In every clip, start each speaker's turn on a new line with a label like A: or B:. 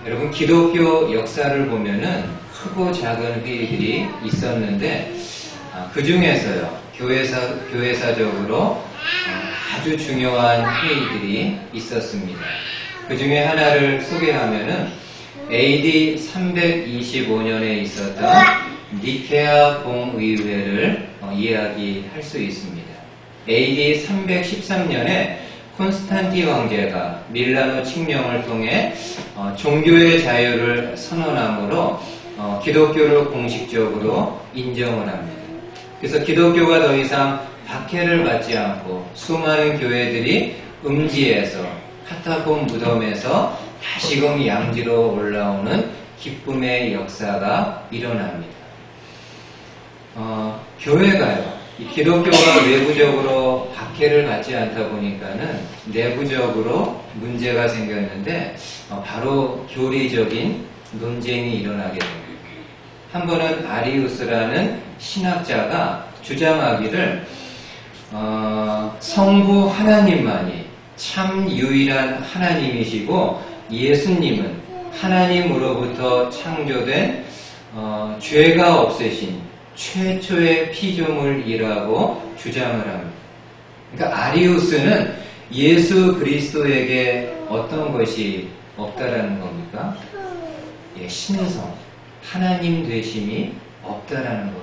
A: 여러분 기독교 역사를 보면은 크고 작은 회의들이 있었는데 그 중에서요 교회사적으로 아주 중요한 회의들이 있었습니다. 그 중에 하나를 소개하면은 AD 325년에 있었던 니케아 공의회를 이야기할 수 있습니다. AD 313년에 콘스탄티 황제가 밀라노 칙령을 통해 종교의 자유를 선언함으로 기독교를 공식적으로 인정을 합니다. 그래서 기독교가 더 이상 박해를 받지 않고 수많은 교회들이 음지에서 카타콤 무덤에서 다시금 양지로 올라오는 기쁨의 역사가 일어납니다. 교회가요, 기독교가 외부적으로 박해를 받지 않다 보니까는 내부적으로 문제가 생겼는데 바로 교리적인 논쟁이 일어나게 됩니다. 한 번은 아리우스라는 신학자가 주장하기를 성부 하나님만이 참 유일한 하나님이시고 예수님은 하나님으로부터 창조된 죄가 없으신 최초의 피조물이라고 주장을 합니다. 그러니까 아리우스는 예수 그리스도에게 어떤 것이 없다라는 겁니까? 신성, 하나님 되심이 없다라는 겁니다.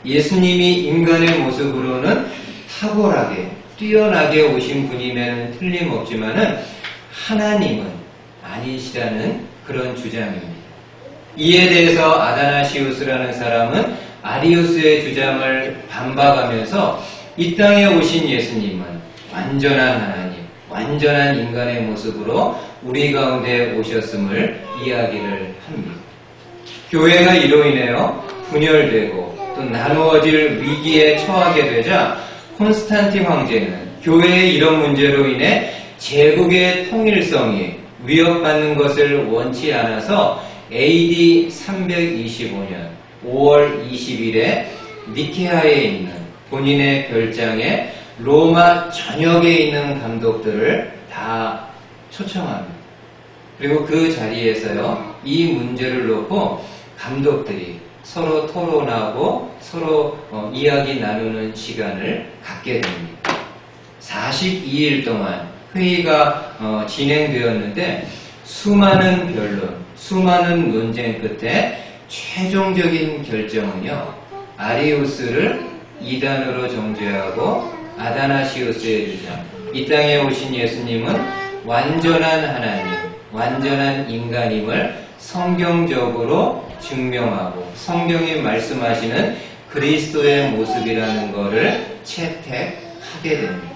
A: 예수님이 인간의 모습으로는 탁월하게, 뛰어나게 오신 분임에는 틀림없지만은 하나님은 아니시라는 그런 주장입니다. 이에 대해서 아다나시우스라는 사람은 아리우스의 주장을 반박하면서 이 땅에 오신 예수님은 완전한 하나님, 완전한 인간의 모습으로 우리 가운데 오셨음을 이야기를 합니다. 교회가 이로 인해요 분열되고 또 나누어질 위기에 처하게 되자 콘스탄티 황제는 교회의 이런 문제로 인해 제국의 통일성이 위협받는 것을 원치 않아서 AD 325년 5월 20일에 니케아에 있는 본인의 별장에 로마 전역에 있는 감독들을 다 초청합니다. 그리고 그 자리에서요 이 문제를 놓고 감독들이 서로 토론하고 서로 이야기 나누는 시간을 갖게 됩니다. 42일 동안 회의가 진행되었는데 수많은 변론, 수많은 논쟁 끝에 최종적인 결정은요 아리우스를 이단으로 정죄하고 아다나시우스의 주장, 이 땅에 오신 예수님은 완전한 하나님, 완전한 인간임을 성경적으로 증명하고 성경이 말씀하시는 그리스도의 모습이라는 것을 채택하게 됩니다.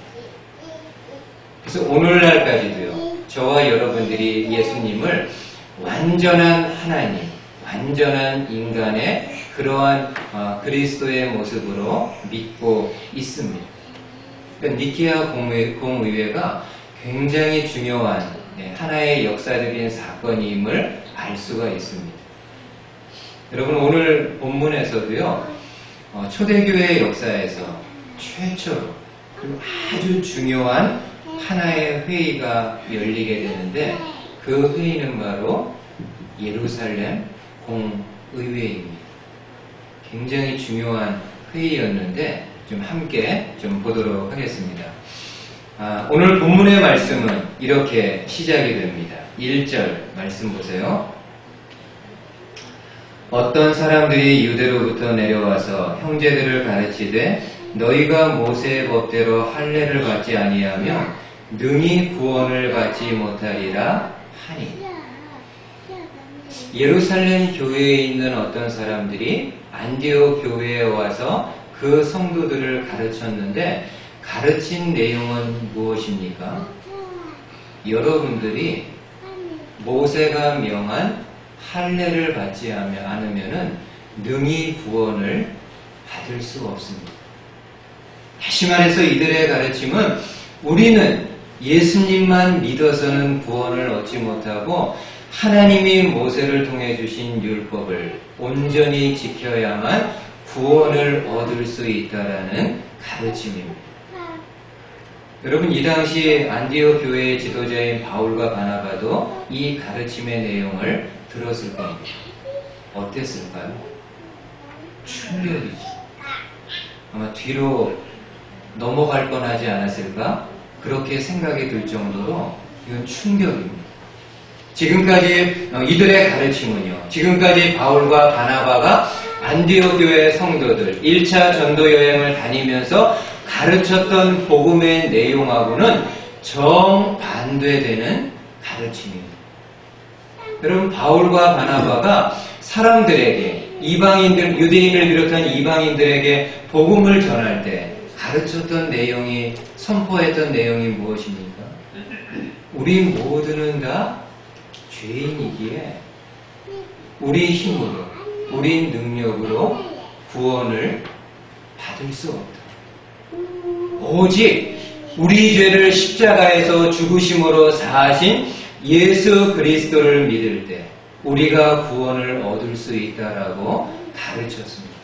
A: 그래서 오늘날까지도요 저와 여러분들이 예수님을 완전한 하나님, 완전한 인간의 그러한 그리스도의 모습으로 믿고 있습니다. 그러니까 니케아 공의회가 굉장히 중요한 하나의 역사적인 사건임을 알 수가 있습니다. 여러분 오늘 본문에서도요 초대교회 역사에서 최초로 그리고 아주 중요한 하나의 회의가 열리게 되는데 그 회의는 바로 예루살렘 공의회입니다. 굉장히 중요한 회의였는데 좀 함께 좀 보도록 하겠습니다. 오늘 본문의 말씀은 이렇게 시작이 됩니다. 1절 말씀 보세요. 어떤 사람들이 유대로부터 내려와서 형제들을 가르치되 너희가 모세의 법대로 할례를 받지 아니하면 능히 구원을 받지 못하리라 하니. 예루살렘 교회에 있는 어떤 사람들이 안디옥 교회에 와서 그 성도들을 가르쳤는데 가르친 내용은 무엇입니까? 여러분들이 모세가 명한 할례를 받지 않으면 능히 구원을 받을 수 없습니다. 다시 말해서 이들의 가르침은 우리는 예수님만 믿어서는 구원을 얻지 못하고 하나님이 모세를 통해 주신 율법을 온전히 지켜야만 구원을 얻을 수 있다라는 가르침입니다. 여러분, 이 당시 안디옥 교회의 지도자인 바울과 바나바도 이 가르침의 내용을 들었을 겁니다. 어땠을까요? 충격이죠. 아마 뒤로 넘어갈 뻔하지 않았을까? 그렇게 생각이 들 정도로 이건 충격입니다. 지금까지 이들의 가르침은요, 지금까지 바울과 바나바가 안디옥 교회 성도들 1차 전도 여행을 다니면서 가르쳤던 복음의 내용하고는 정반대되는 가르침입니다. 여러분, 바울과 바나바가 사람들에게, 이방인들, 유대인을 비롯한 이방인들에게 복음을 전할 때 가르쳤던 내용이, 선포했던 내용이 무엇입니까? 우리 모두는 다 죄인이기에 우리 힘으로, 우리 능력으로 구원을 받을 수 없다. 오직 우리 죄를 십자가에서 죽으심으로 사하신 예수 그리스도를 믿을 때 우리가 구원을 얻을 수 있다라고 가르쳤습니다.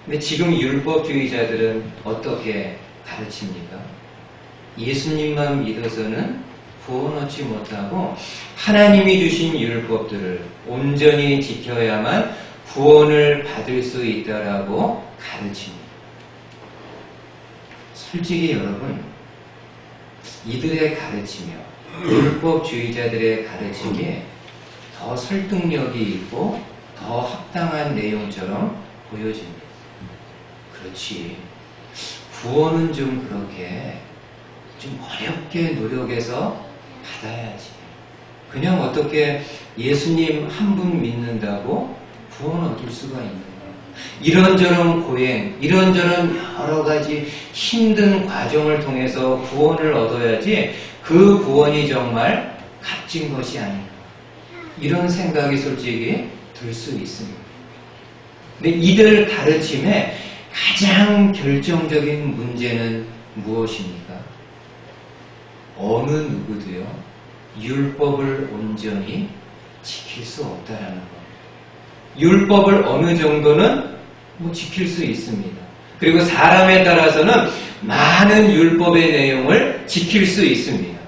A: 근데 지금 율법주의자들은 어떻게 가르칩니까? 예수님만 믿어서는 구원 얻지 못하고 하나님이 주신 율법들을 온전히 지켜야만 구원을 받을 수 있다라고 가르칩니다. 솔직히 여러분, 이들의 가르치며 율법주의자들의 가르침이 더 설득력이 있고 더 합당한 내용처럼 보여집니다. 그렇지, 구원은 좀 그렇게 좀 어렵게 노력해서 받아야지. 그냥 어떻게 예수님 한 분 믿는다고 구원 얻을 수가 있는가? 이런저런 고행, 이런저런 여러 가지 힘든 과정을 통해서 구원을 얻어야지 그 구원이 정말 값진 것이 아닌가. 이런 생각이 솔직히 들 수 있습니다. 근데 이들 가르침의 가장 결정적인 문제는 무엇입니까? 어느 누구도요, 율법을 온전히 지킬 수 없다라는 겁니다. 율법을 어느 정도는 지킬 수 있습니다. 그리고 사람에 따라서는 많은 율법의 내용을 지킬 수 있습니다.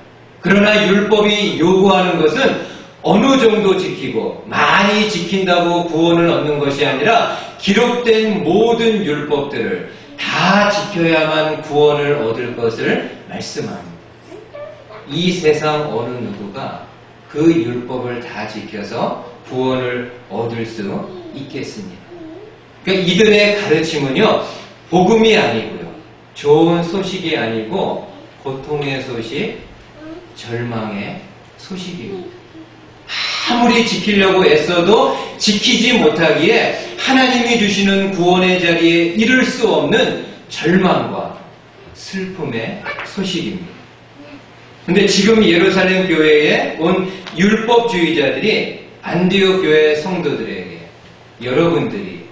A: 그러나 율법이 요구하는 것은 어느 정도 지키고 많이 지킨다고 구원을 얻는 것이 아니라 기록된 모든 율법들을 다 지켜야만 구원을 얻을 것을 말씀합니다. 이 세상 어느 누구가 그 율법을 다 지켜서 구원을 얻을 수 있겠습니다. 그러니까 이들의 가르침은요, 복음이 아니고요, 좋은 소식이 아니고 고통의 소식, 절망의 소식입니다. 아무리 지키려고 애써도 지키지 못하기에 하나님이 주시는 구원의 자리에 이를 수 없는 절망과 슬픔의 소식입니다. 근데 지금 예루살렘 교회에 온 율법주의자들이 안디옥 교회 성도들에게, 여러분들이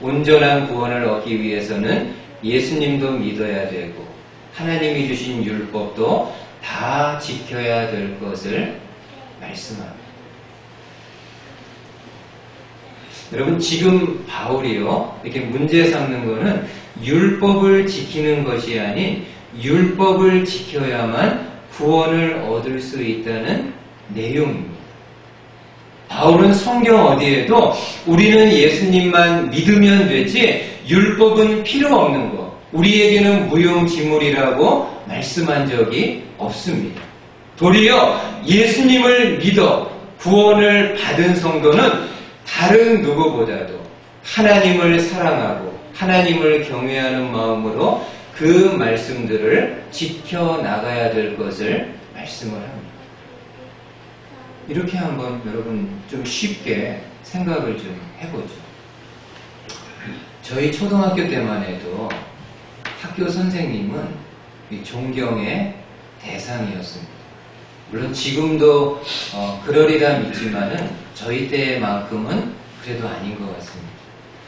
A: 온전한 구원을 얻기 위해서는 예수님도 믿어야 되고 하나님이 주신 율법도 다 지켜야 될 것을 말씀합니다. 여러분, 지금 바울이요, 이렇게 문제 삼는 것은 율법을 지키는 것이 아닌 율법을 지켜야만 구원을 얻을 수 있다는 내용입니다. 바울은 성경 어디에도 우리는 예수님만 믿으면 되지 율법은 필요 없는 것, 우리에게는 무용지물이라고 말씀한 적이 없습니다. 도리어 예수님을 믿어 구원을 받은 성도는 다른 누구보다도 하나님을 사랑하고 하나님을 경외하는 마음으로 그 말씀들을 지켜나가야 될 것을 말씀을 합니다. 이렇게 한번 여러분 좀 쉽게 생각을 좀 해보죠. 저희 초등학교 때만 해도 학교 선생님은 존경의 대상이었습니다. 물론 지금도 그러리라 믿지만은 저희 때만큼은 그래도 아닌 것 같습니다.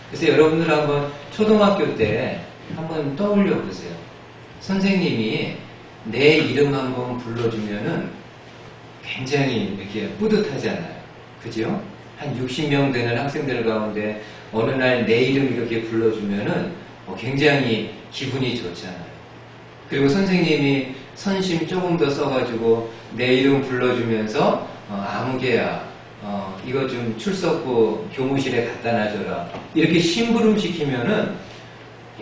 A: 그래서 여러분들 한번 초등학교 때 한번 떠올려 보세요. 선생님이 내 이름 한번 불러주면은 굉장히 이렇게 뿌듯하잖아요. 그죠? 한 60명 되는 학생들 가운데 어느 날 내 이름 이렇게 불러주면은 굉장히 기분이 좋잖아요. 그리고 선생님이 선심 조금 더 써가지고 내 이름 불러주면서 아무개야 이거 좀 출석부 교무실에 갖다 놔줘라 이렇게 심부름 시키면은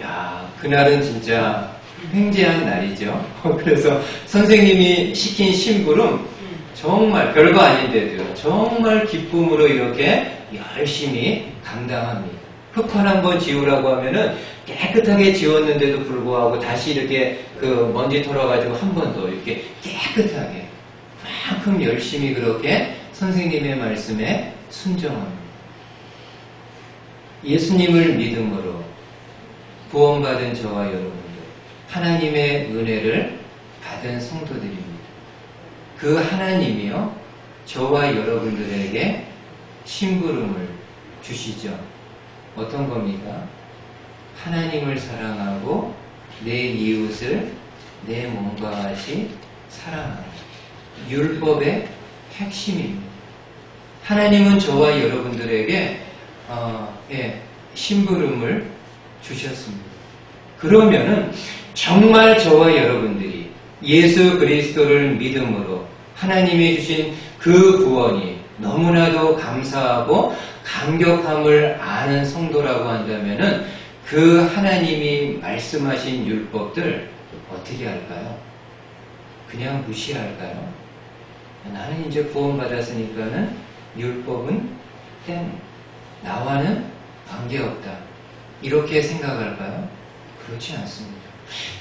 A: 야 그날은 진짜 횡재한 날이죠. 그래서 선생님이 시킨 심부름 정말 별거 아닌데도요. 정말 기쁨으로 이렇게 열심히 감당합니다. 흙판 한번 지우라고 하면은 깨끗하게 지웠는데도 불구하고 다시 이렇게 그 먼지 털어가지고 한 번 더 이렇게 깨끗하게 그만큼 열심히 그렇게 선생님의 말씀에 순종합니다. 예수님을 믿음으로 구원받은 저와 여러분들, 하나님의 은혜를 받은 성도들입니다. 그 하나님이요, 저와 여러분들에게 심부름을 주시죠. 어떤 겁니까? 하나님을 사랑하고 내 이웃을 내 몸과 같이 사랑하는 율법의 핵심입니다. 하나님은 저와 여러분들에게 심부름을 주셨습니다. 그러면은 정말 저와 여러분들이 예수 그리스도를 믿음으로 하나님이 주신 그 구원이 너무나도 감사하고 감격함을 아는 성도라고 한다면은 그 하나님이 말씀하신 율법들 어떻게 할까요? 그냥 무시할까요? 나는 이제 구원받았으니까는 율법은 땡, 나와는 관계없다. 이렇게 생각할까요? 그렇지 않습니다.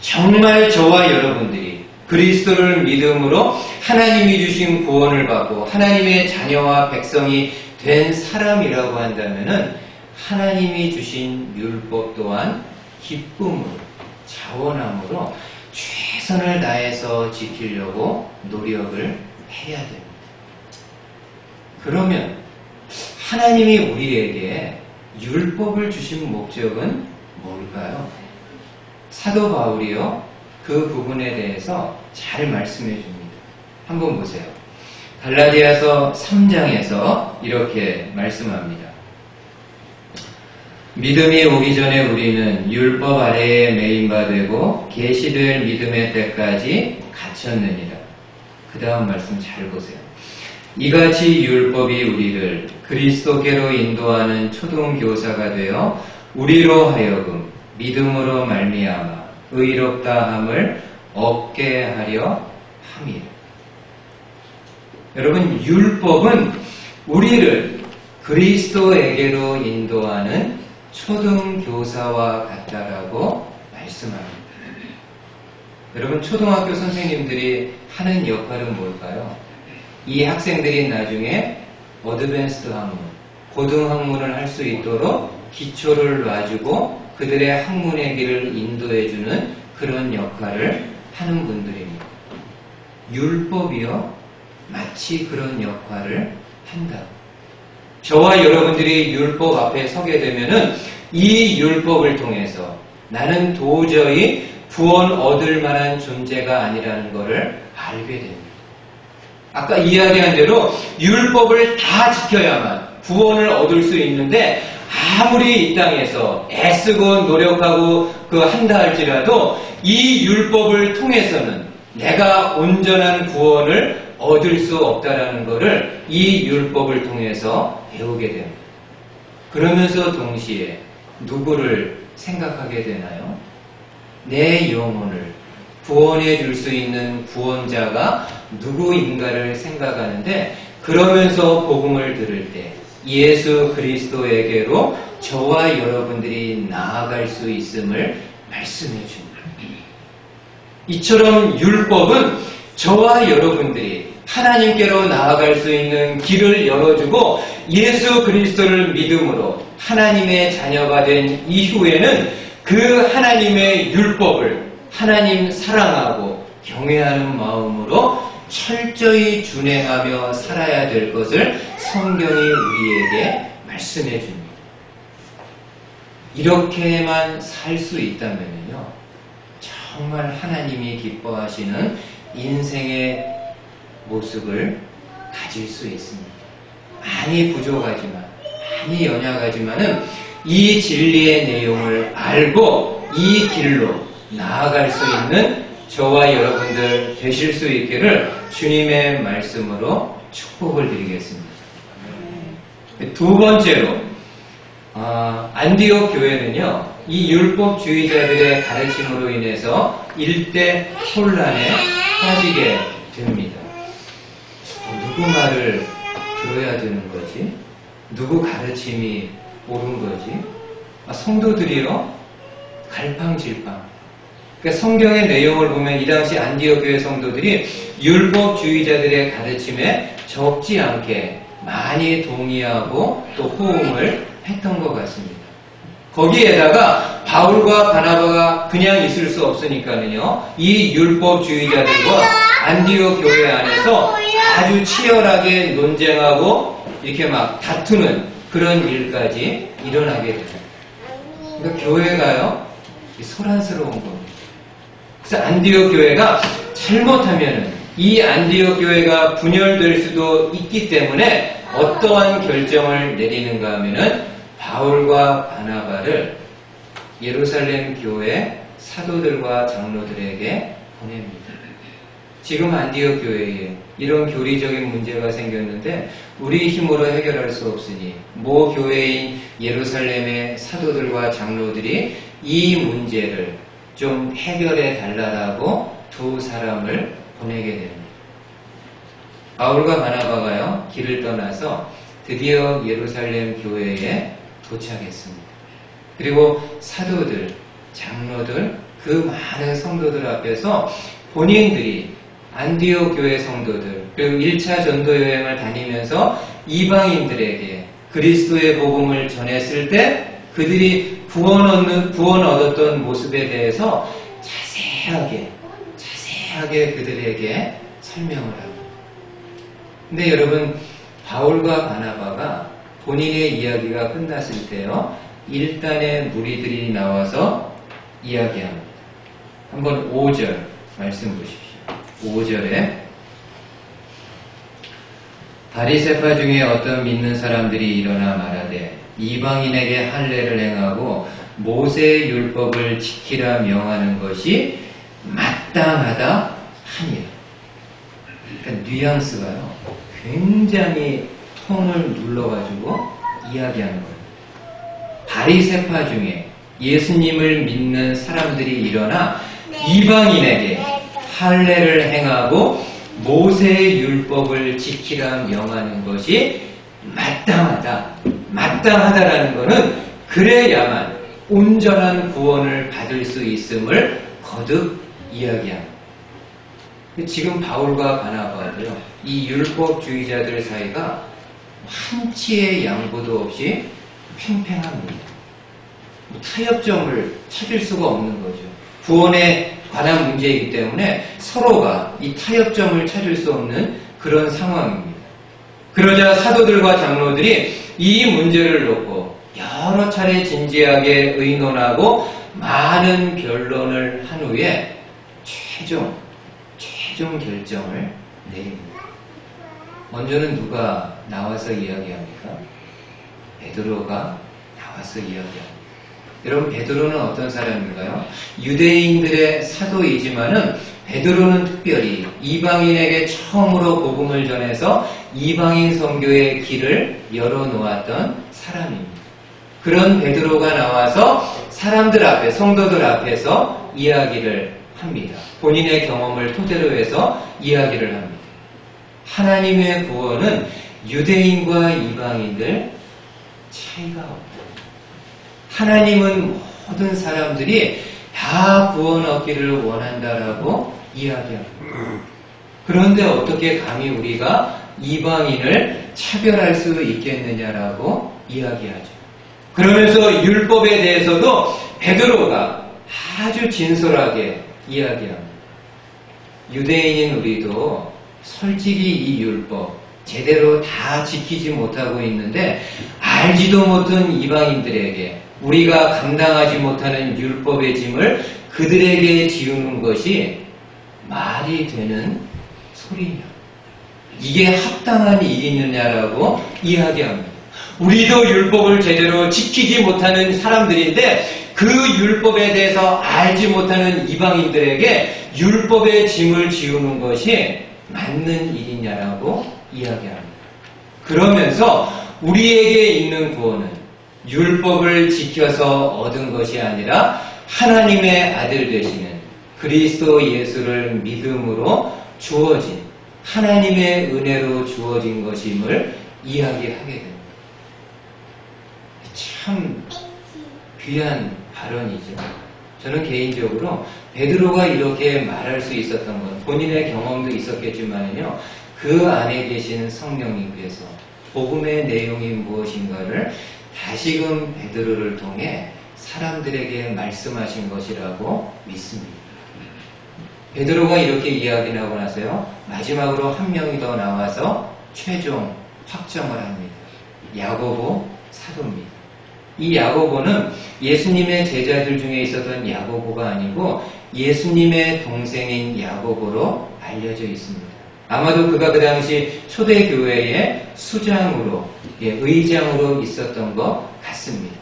A: 정말 저와 여러분들이 그리스도를 믿음으로 하나님이 주신 구원을 받고 하나님의 자녀와 백성이 된 사람이라고 한다면은 하나님이 주신 율법 또한 기쁨으로, 자원함으로 최선을 다해서 지키려고 노력을 해야 됩니다. 그러면 하나님이 우리에게 율법을 주신 목적은 뭘까요? 사도 바울이요, 그 부분에 대해서 잘 말씀해 줍니다. 한번 보세요. 갈라디아서 3장에서 이렇게 말씀합니다. 믿음이 오기 전에 우리는 율법 아래에 매인바 되고 계시될 믿음의 때까지 갇혔느니라. 그 다음 말씀 잘 보세요. 이같이 율법이 우리를 그리스도께로 인도하는 초등교사가 되어 우리로 하여금 믿음으로 말미암아 의롭다 함을 얻게 하려 함이라. 여러분, 율법은 우리를 그리스도에게로 인도하는 초등교사와 같다라고 말씀합니다. 여러분, 초등학교 선생님들이 하는 역할은 뭘까요? 이 학생들이 나중에 어드밴스드 학문, 고등학문을 할 수 있도록 기초를 놔주고 그들의 학문의 길을 인도해주는 그런 역할을 하는 분들입니다. 율법이요, 마치 그런 역할을 한다. 저와 여러분들이 율법 앞에 서게 되면은 이 율법을 통해서 나는 도저히 구원 얻을 만한 존재가 아니라는 것을 알게 됩니다. 아까 이야기한 대로 율법을 다 지켜야만 구원을 얻을 수 있는데 아무리 이 땅에서 애쓰고 노력하고 한다 할지라도 이 율법을 통해서는 내가 온전한 구원을 얻을 수 없다라는 것을 이 율법을 통해서 배우게 됩니다. 그러면서 동시에 누구를 생각하게 되나요? 내 영혼을 구원해 줄 수 있는 구원자가 누구인가를 생각하는데, 그러면서 복음을 들을 때 예수 그리스도에게로 저와 여러분들이 나아갈 수 있음을 말씀해 줍니다. 이처럼 율법은 저와 여러분들이 하나님께로 나아갈 수 있는 길을 열어주고 예수 그리스도를 믿음으로 하나님의 자녀가 된 이후에는 그 하나님의 율법을 하나님 사랑하고 경외하는 마음으로 철저히 준행하며 살아야 될 것을 성경이 우리에게 말씀해 줍니다. 이렇게만 살 수 있다면요, 정말 하나님이 기뻐하시는 인생의 모습을 가질 수 있습니다. 많이 부족하지만, 많이 연약하지만은 이 진리의 내용을 알고 이 길로 나아갈 수 있는 저와 여러분들 되실 수 있기를 주님의 말씀으로 축복을 드리겠습니다. 두 번째로 안디옥 교회는요, 이 율법주의자들의 가르침으로 인해서 일대 혼란에 빠지게 됩니다. 누구 말을 들어야 되는 거지? 누구 가르침이 옳은 거지? 성도들이요, 갈팡질팡. 그러니까 성경의 내용을 보면 이 당시 안디옥 교회 성도들이 율법주의자들의 가르침에 적지 않게 많이 동의하고 또 호응을 했던 것 같습니다. 거기에다가 바울과 바나바가 그냥 있을 수 없으니까는요, 이 율법주의자들과 안디옥 교회 안에서 아주 치열하게 논쟁하고 이렇게 막 다투는 그런 일까지 일어나게 됩니다. 그러니까 교회가요, 소란스러운 겁니다. 그래서 안디옥 교회가 잘못하면은 이 안디옥 교회가 분열될 수도 있기 때문에 어떠한 결정을 내리는가 하면은 바울과 바나바를 예루살렘 교회 사도들과 장로들에게 보냅니다. 지금 안디옥 교회에 이런 교리적인 문제가 생겼는데 우리 힘으로 해결할 수 없으니 모 교회인 예루살렘의 사도들과 장로들이 이 문제를 좀 해결해 달라고 두 사람을 보내게 됩니다. 바울과 바나바가요, 길을 떠나서 드디어 예루살렘 교회에 도착했습니다. 그리고 사도들, 장로들, 그 많은 성도들 앞에서 본인들이 안디옥 교회 성도들, 그리고 1차 전도 여행을 다니면서 이방인들에게 그리스도의 복음을 전했을 때 그들이 구원 얻었던 모습에 대해서 자세하게 그들에게 설명을 합니다. 근데 여러분, 바울과 바나바가 본인의 이야기가 끝났을 때요, 일단의 무리들이 나와서 이야기합니다. 한번 5절 말씀 보십시오. 5절에 바리새파 중에 어떤 믿는 사람들이 일어나 말하되 이방인에게 할례를 행하고 모세의 율법을 지키라 명하는 것이 마땅하다 하니라. 그러니까 뉘앙스가요, 굉장히 톤을 눌러가지고 이야기하는 거예요. 바리새파 중에 예수님을 믿는 사람들이 일어나 이방인에게 할례를 행하고 모세의 율법을 지키라 명하는 것이 마땅하다라는 것은 그래야만 온전한 구원을 받을 수 있음을 거듭 이야기합니다. 지금 바울과 바나바도요, 이 율법주의자들 사이가 한치의 양보도 없이 팽팽합니다. 타협점을 찾을 수가 없는 거죠. 구원에 관한 문제이기 때문에 서로가 이 타협점을 찾을 수 없는 그런 상황입니다. 그러자 사도들과 장로들이 이 문제를 놓고 여러 차례 진지하게 의논하고 많은 변론을 한 후에 최종 결정을 내립니다. 먼저는 누가 나와서 이야기합니까? 베드로가 나와서 이야기합니다. 여러분, 베드로는 어떤 사람인가요? 유대인들의 사도이지만은 베드로는 특별히 이방인에게 처음으로 복음을 전해서 이방인 선교의 길을 열어놓았던 사람입니다. 그런 베드로가 나와서 사람들 앞에, 성도들 앞에서 이야기를 합니다. 본인의 경험을 토대로 해서 이야기를 합니다. 하나님의 구원은 유대인과 이방인들 차이가 없다. 하나님은 모든 사람들이 다 구원 얻기를 원한다라고 이야기합니다. 그런데 어떻게 감히 우리가 이방인을 차별할 수 있겠느냐라고 이야기하죠. 그러면서 율법에 대해서도 베드로가 아주 진솔하게 이야기합니다. 유대인인 우리도 솔직히 이 율법 제대로 다 지키지 못하고 있는데 알지도 못한 이방인들에게 우리가 감당하지 못하는 율법의 짐을 그들에게 지우는 것이 말이 되는 소리냐? 이게 합당한 일이느냐라고 이야기합니다. 우리도 율법을 제대로 지키지 못하는 사람들인데 그 율법에 대해서 알지 못하는 이방인들에게 율법의 짐을 지우는 것이 맞는 일이냐라고 이야기합니다. 그러면서 우리에게 있는 구원은 율법을 지켜서 얻은 것이 아니라 하나님의 아들 되시는 그리스도 예수를 믿음으로 주어진 하나님의 은혜로 주어진 것임을 이야기하게 됩니다. 참 귀한 발언이죠. 저는 개인적으로 베드로가 이렇게 말할 수 있었던 건 본인의 경험도 있었겠지만요, 그 안에 계신 성령님께서 복음의 내용이 무엇인가를 다시금 베드로를 통해 사람들에게 말씀하신 것이라고 믿습니다. 베드로가 이렇게 이야기하고 나서요, 마지막으로 한 명이 더 나와서 최종 확정을 합니다. 야고보 사도입니다. 이 야고보는 예수님의 제자들 중에 있었던 야고보가 아니고 예수님의 동생인 야고보로 알려져 있습니다. 아마도 그가 그 당시 초대교회의 수장으로, 의장으로 있었던 것 같습니다.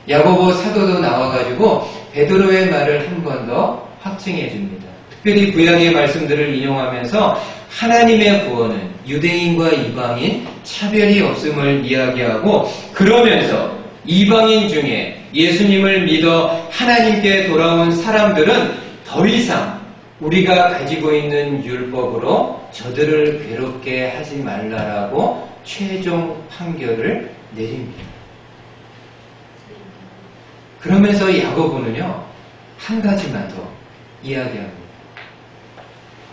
A: 야고보 사도도 나와가지고 베드로의 말을 한 번 더 확증해 줍니다. 특별히 구약의 말씀들을 인용하면서 하나님의 구원은 유대인과 이방인 차별이 없음을 이야기하고, 그러면서 이방인 중에 예수님을 믿어 하나님께 돌아온 사람들은 더 이상 우리가 가지고 있는 율법으로 저들을 괴롭게 하지 말라라고 최종 판결을 내립니다. 그러면서 야고보는요, 한 가지만 더 이야기합니다.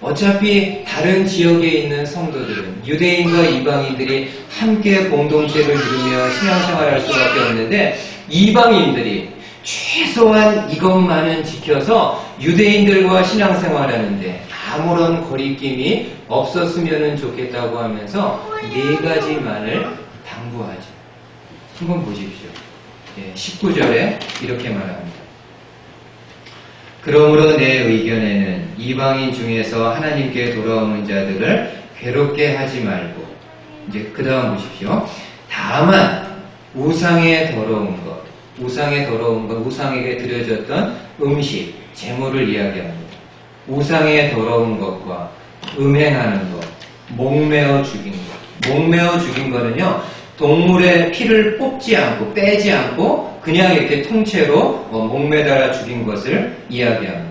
A: 어차피 다른 지역에 있는 성도들은 유대인과 이방인들이 함께 공동체를 이루며 신앙생활할 수밖에 없는데, 이방인들이 최소한 이것만은 지켜서 유대인들과 신앙생활하는데 아무런 거리낌이 없었으면 좋겠다고 하면서 4가지만을 당부하죠. 한번 보십시오. 19절에 이렇게 말합니다. 그러므로 내 의견에는 이방인 중에서 하나님께 돌아오는 자들을 괴롭게 하지 말고, 이제 그 다음 보십시오. 다만 우상에 더러운 것, 우상에게 드려졌던 음식, 제물을 이야기합니다. 우상에 더러운 것과 음행하는 것, 목매어 죽인 것. 목매어 죽인 거는요, 동물의 피를 뽑지 않고 빼지 않고 그냥 이렇게 통째로 목매달아 죽인 것을 이야기합니다.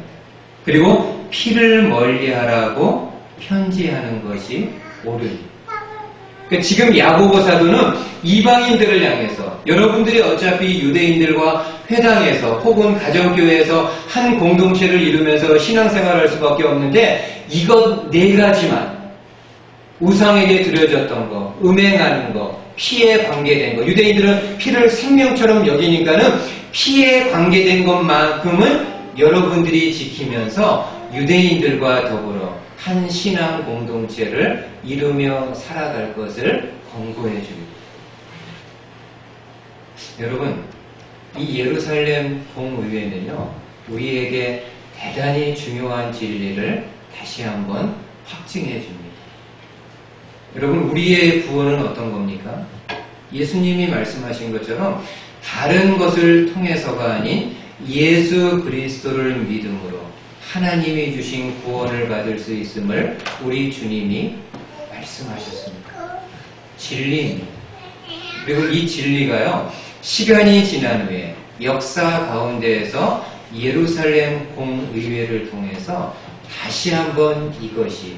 A: 그리고 피를 멀리하라고 편지하는 것이 옳으니. 그러니까 지금 야고보 사도는 이방인들을 향해서, 여러분들이 어차피 유대인들과 회당에서 혹은 가정교회에서 한 공동체를 이루면서 신앙생활할 수밖에 없는데, 이것 4가지만, 우상에게 드려졌던 거, 음행하는 거, 피에 관계된 거, 유대인들은 피를 생명처럼 여기니까는 피에 관계된 것만큼은 여러분들이 지키면서 유대인들과 더불어 한 신앙 공동체를 이루며 살아갈 것을 권고해 줍니다. 여러분, 이 예루살렘 공의회는요, 우리에게 대단히 중요한 진리를 다시 한번 확증해 줍니다. 여러분, 우리의 구원은 어떤 겁니까? 예수님이 말씀하신 것처럼 다른 것을 통해서가 아닌 예수 그리스도를 믿음으로 하나님이 주신 구원을 받을 수 있음을 우리 주님이 말씀하셨습니다. 진리입니다. 그리고 이 진리가요, 시간이 지난 후에 역사 가운데에서 예루살렘 공의회를 통해서 다시 한번 이것이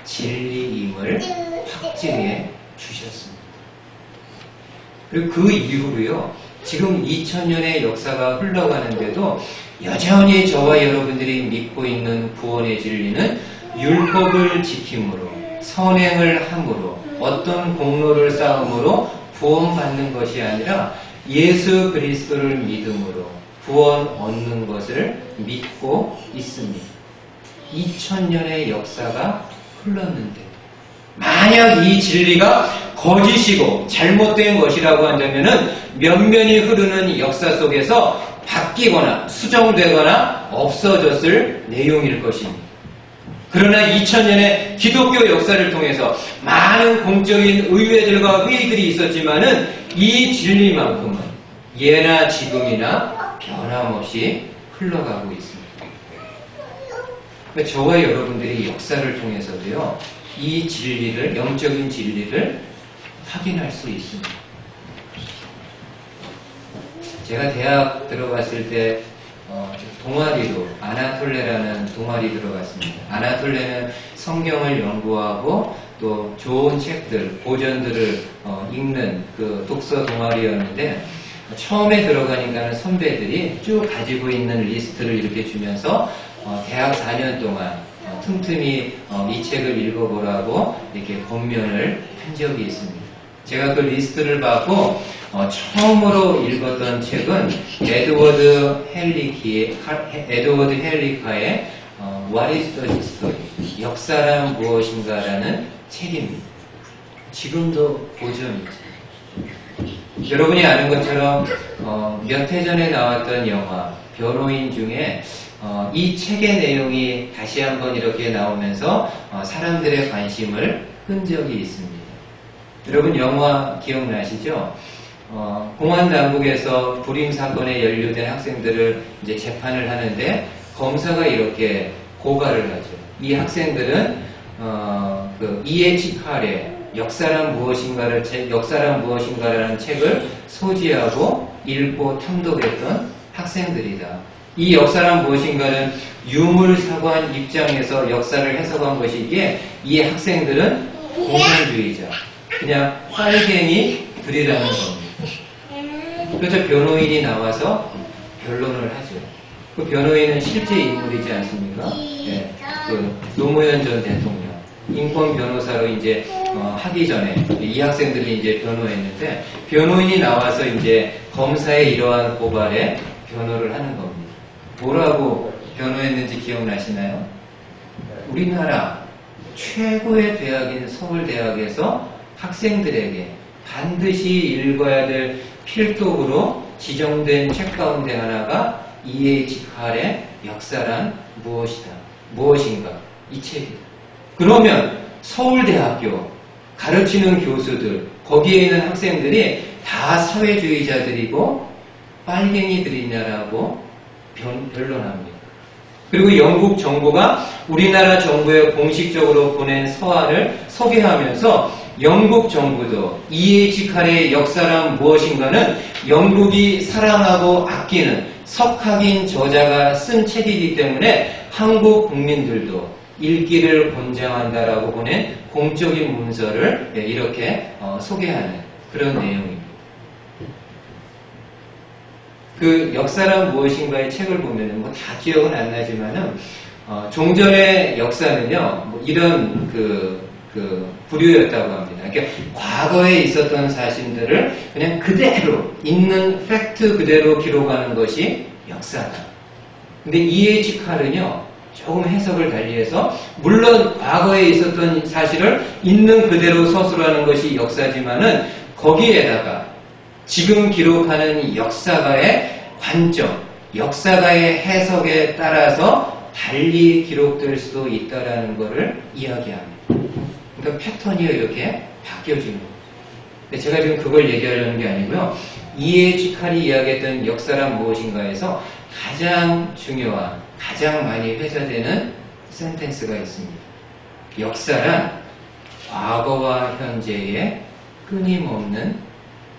A: 진리임을 확증해 주셨습니다. 그리고 그 이후로요, 지금 2000년의 역사가 흘러가는데도 여전히 저와 여러분들이 믿고 있는 구원의 진리는 율법을 지킴으로, 선행을 함으로, 어떤 공로를 쌓음으로 구원받는 것이 아니라 예수 그리스도를 믿음으로 구원 얻는 것을 믿고 있습니다. 2000년의 역사가 흘렀는데, 만약 이 진리가 거짓이고 잘못된 것이라고 한다면은 면면이 흐르는 역사 속에서 바뀌거나 수정되거나 없어졌을 내용일 것입니다. 그러나 2000년의 기독교 역사를 통해서 많은 공적인 의회들과 회의들이 있었지만은 이 진리만큼은 예나 지금이나 변함없이 흘러가고 있습니다. 그러니까 저와 여러분들이 역사를 통해서도요, 이 진리를, 영적인 진리를 확인할 수 있습니다. 제가 대학 들어갔을 때 동아리로 아나톨레라는 동아리 들어갔습니다. 아나톨레는 성경을 연구하고 또 좋은 책들, 고전들을 읽는 그 독서 동아리였는데 처음에 들어가니까는 선배들이 쭉 가지고 있는 리스트를 이렇게 주면서 대학 4년 동안 틈틈이 이 책을 읽어보라고 이렇게 권면을 한 적이 있습니다. 제가 그 리스트를 받고 처음으로 읽었던 책은 에드워드 헬리카의 What is the History? 역사란 무엇인가라는 책입니다. 지금도 고전이죠. 여러분이 아는 것처럼 몇 해 전에 나왔던 영화 변호인 중에 이 책의 내용이 다시 한번 이렇게 나오면서 사람들의 관심을 끈 적이 있습니다. 여러분 영화 기억나시죠? 공안 당국에서 불임 사건에 연루된 학생들을 이제 재판을 하는데 검사가 이렇게 고발을 하죠. 이 학생들은 그 E.H. 칼의 역사란 무엇인가라는 책을 소지하고 읽고 탐독했던 학생들이다. 이 역사란 무엇인가는 유물사관 입장에서 역사를 해석한 것이기에 이 학생들은 공산주의자, 그냥 빨갱이들이라는 겁니다. 그래서 변호인이 나와서 변론을 하죠. 그 변호인은 실제 인물이지 않습니까? 네, 그 노무현 전 대통령 인권 변호사로 이제 하기 전에 이 학생들이 이제 변호했는데 변호인이 나와서 이제 검사의 이러한 고발에 변호를 하는 겁니다. 뭐라고 변호했는지 기억나시나요? 우리나라 최고의 대학인 서울대학에서 학생들에게 반드시 읽어야 될 필독으로 지정된 책 가운데 하나가 E.H. 칼의 역사란 무엇인가 이 책이다. 그러면 서울대학교 가르치는 교수들 거기에 있는 학생들이 다 사회주의자들이고 빨갱이들이냐라고 변론합니다. 그리고 영국 정부가 우리나라 정부에 공식적으로 보낸 서한을 소개하면서 영국 정부도 E.H. 칼의 역사란 무엇인가는 영국이 사랑하고 아끼는 석학인 저자가 쓴 책이기 때문에 한국 국민들도 읽기를 권장한다라고 보낸 공적인 문서를 이렇게 소개하는 그런 내용입니다. 그 역사란 무엇인가의 책을 보면은 뭐 다 기억은 안 나지만은 종전의 역사는요 뭐 이런 부류였다고 합니다. 그러니까 과거에 있었던 사실들을 그냥 그대로 있는 팩트 그대로 기록하는 것이 역사다. 근데 E.H. 칼은요 조금 해석을 달리해서 물론 과거에 있었던 사실을 있는 그대로 서술하는 것이 역사지만은 거기에다가 지금 기록하는 역사가의 관점, 역사가의 해석에 따라서 달리 기록될 수도 있다라는 것을 이야기합니다. 그러니까 패턴이 이렇게 바뀌어지는 거예요. 근데 제가 지금 그걸 얘기하려는 게 아니고요. E.H. 칼이 이야기했던 역사란 무엇인가에서 가장 중요한, 가장 많이 회자되는 센텐스가 있습니다. 역사란 과거와 현재의 끊임없는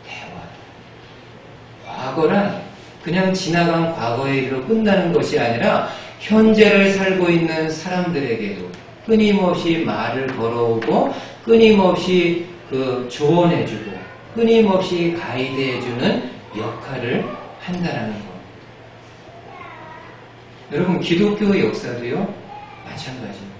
A: 대화다. 과거란 그냥 지나간 과거의 일로 끝나는 것이 아니라 현재를 살고 있는 사람들에게도 끊임없이 말을 걸어오고 끊임없이 조언해주고 끊임없이 가이드해주는 역할을 한다는 것. 여러분 기독교 역사도요 마찬가지입니다.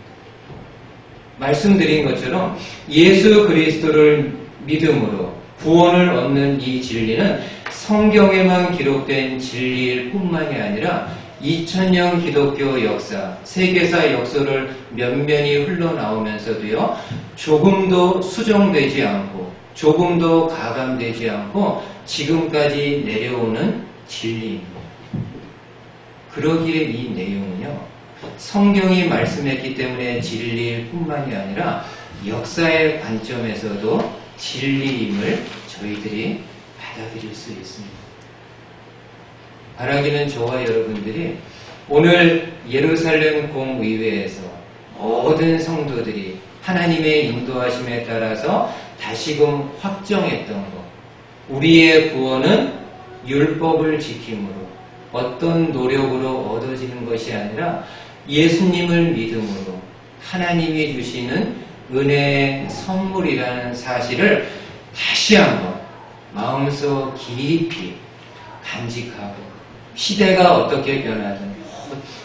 A: 말씀드린 것처럼 예수 그리스도를 믿음으로 구원을 얻는 이 진리는 성경에만 기록된 진리일 뿐만이 아니라 2000년 기독교 역사, 세계사 역사를 면면히 흘러나오면서도요 조금도 수정되지 않고 조금도 가감되지 않고 지금까지 내려오는 진리입니다. 그러기에 이 내용은요 성경이 말씀했기 때문에 진리일 뿐만이 아니라 역사의 관점에서도 진리임을 저희들이 받아들일 수 있습니다. 바라기는 저와 여러분들이 오늘 예루살렘 공의회에서 모든 성도들이 하나님의 인도하심에 따라서 다시금 확정했던 것. 우리의 구원은 율법을 지킴으로 어떤 노력으로 얻어지는 것이 아니라 예수님을 믿음으로 하나님이 주시는 은혜의 선물이라는 사실을 다시 한번 마음속 깊이 간직하고, 시대가 어떻게 변하든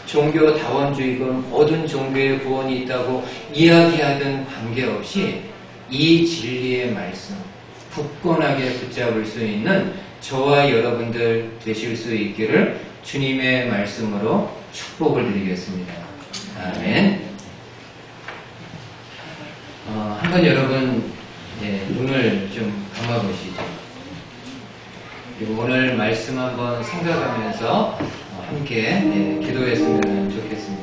A: 종교 다원주의건 모든 종교의 구원이 있다고 이야기하든 관계없이 이 진리의 말씀 굳건하게 붙잡을 수 있는 저와 여러분들 되실 수 있기를 주님의 말씀으로 축복을 드리겠습니다. 아멘. 한번 여러분 눈을 좀 감아보시죠. 그리고 오늘 말씀 한번 생각하면서 함께 기도했으면 좋겠습니다.